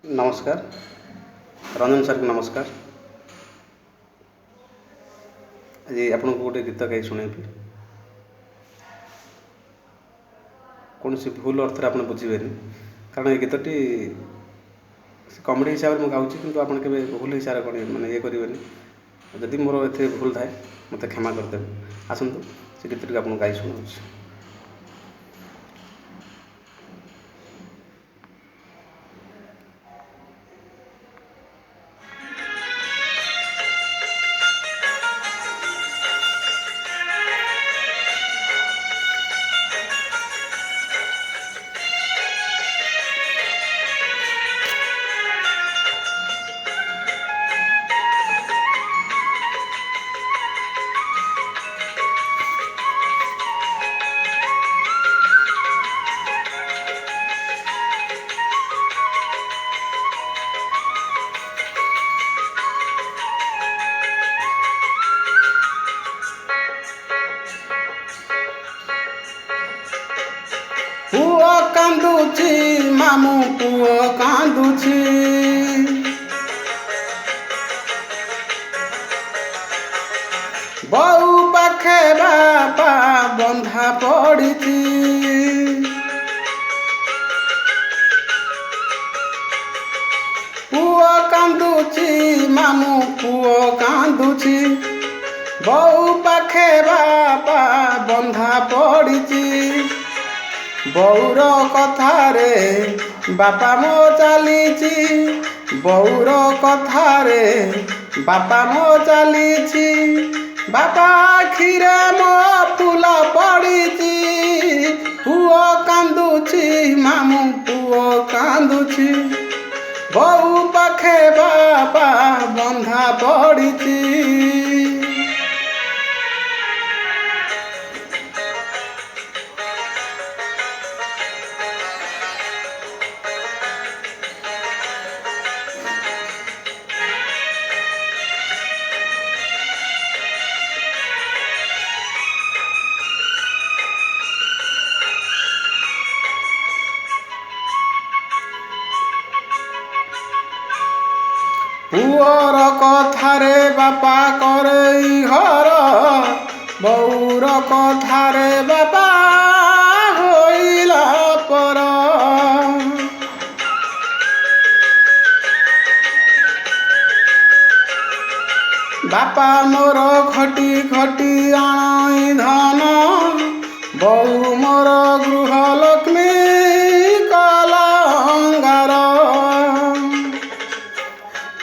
नमस्कार। रंजन सर को नमस्कार। आज आपको गोटे गीत गाई शुणेबी। कौन सी भूल अर्थ आप बुझे कारण ये गीतटी कमेडी हिसाब से गाँची कि आप भूल हिसाब से कौन मैंने ये करेंगे जदि मोर ए भूल थाए मत क्षमा करदेवे। आसतु से गीतटी आपको गाई शुणाऊँ। पुओ कांदुची मामू पुओ कांदुची बहु पाखे बापा बंधा पड़ीची पुओ कांदुची मामू पुओ कांदुची बहु पाखे बापा बंधा पड़ीची बौर कथारे बापा मो चलीची बौर कथारे बापा मो चलीची बापा आखिरे मो फूल पड़ीची पुओ कांदुची मामू पुओ कांदुची बहु पाखे बापा बंधा पड़ीची। पुअर कथारे बापा करे घर बौर कथारे बापा होइला पर बापा मोर खटी खटी आणाई धन बहू मोर गृह लक्ष्मी कलंगार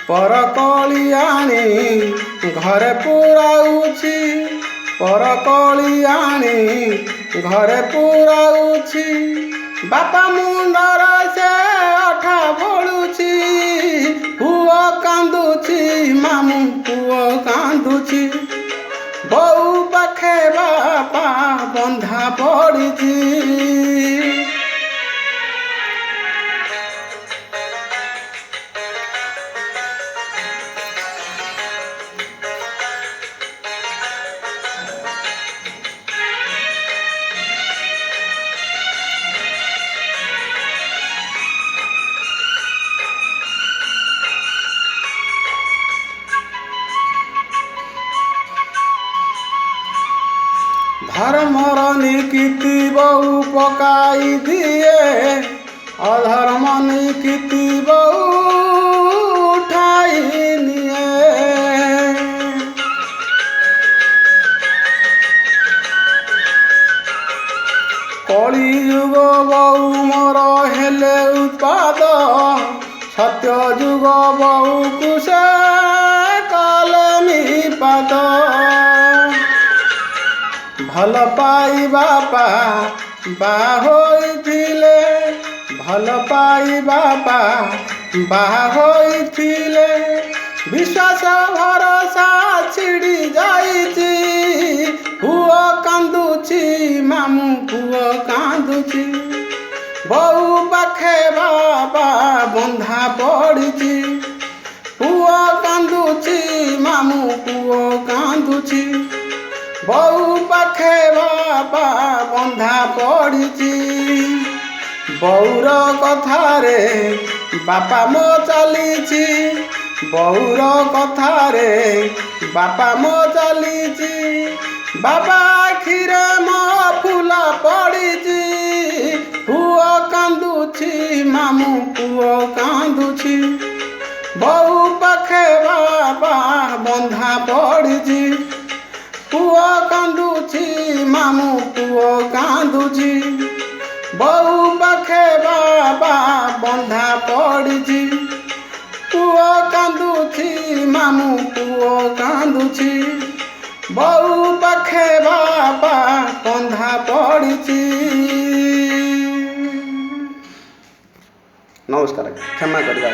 परकली आनी घरे पुराउछि परकली आनी घरे पुराउछि बापा मुंडर से अठा बोलुछि पुओ कांदुछि मामू पुओ कांदुछि बहु पाखे बापा बंधा पड़ीछि। धर्मर निकीति बहु पकाई दिए अधर्म निकीति बहु उठाई निए कली युग बहु मोर हेले उत्पाद सत्य युग बहु कुशे कलमी पाद भल पाई बापा बाहोइथिले भल पाई बापा बाहोइथिले विश्वास भरोसा छिड़ी जाइछि पुओ कांदुछि मामू पुओ कांदुछि बहु पाखे बापा बंधा पड़ीछि पुओ कांदुछि मामू पुओ कांदुछि बहु पाखे बापा बंधा पड़ीछि बौर कथारे ବାପା ମୋ ଚାଲିଛି ବୋଉର କଥାରେ, ବାପା ମୋ ଚାଲିଛି, ବାବା ଆଖିରେ ମୋ ଫୁଲ ପଡ଼ିଛି। ପୁଅ କାନ୍ଦୁଛି ମାମୁଁ ପୁଅ କାନ୍ଦୁଛି, ବୋଉ ପାଖେ ବାବା ବନ୍ଧା ପଡ଼ିଛି। ପୁଅ କାନ୍ଦୁଛି ମାମୁଁ ପୁଅ କାନ୍ଦୁଛି, ବୋଉ ପାଖେ ବାବା ବନ୍ଧା ପଡ଼ିଛି। ପୁଅ କାନ୍ଦୁଛି ମାମୁଁ ପୁଅ କାନ୍ଦୁଛି, ବୋଉ ପାଖେ ବାବା ବନ୍ଧା ପଡ଼ିଛି। ନମସ୍କାର, କ୍ଷମା କରିବା।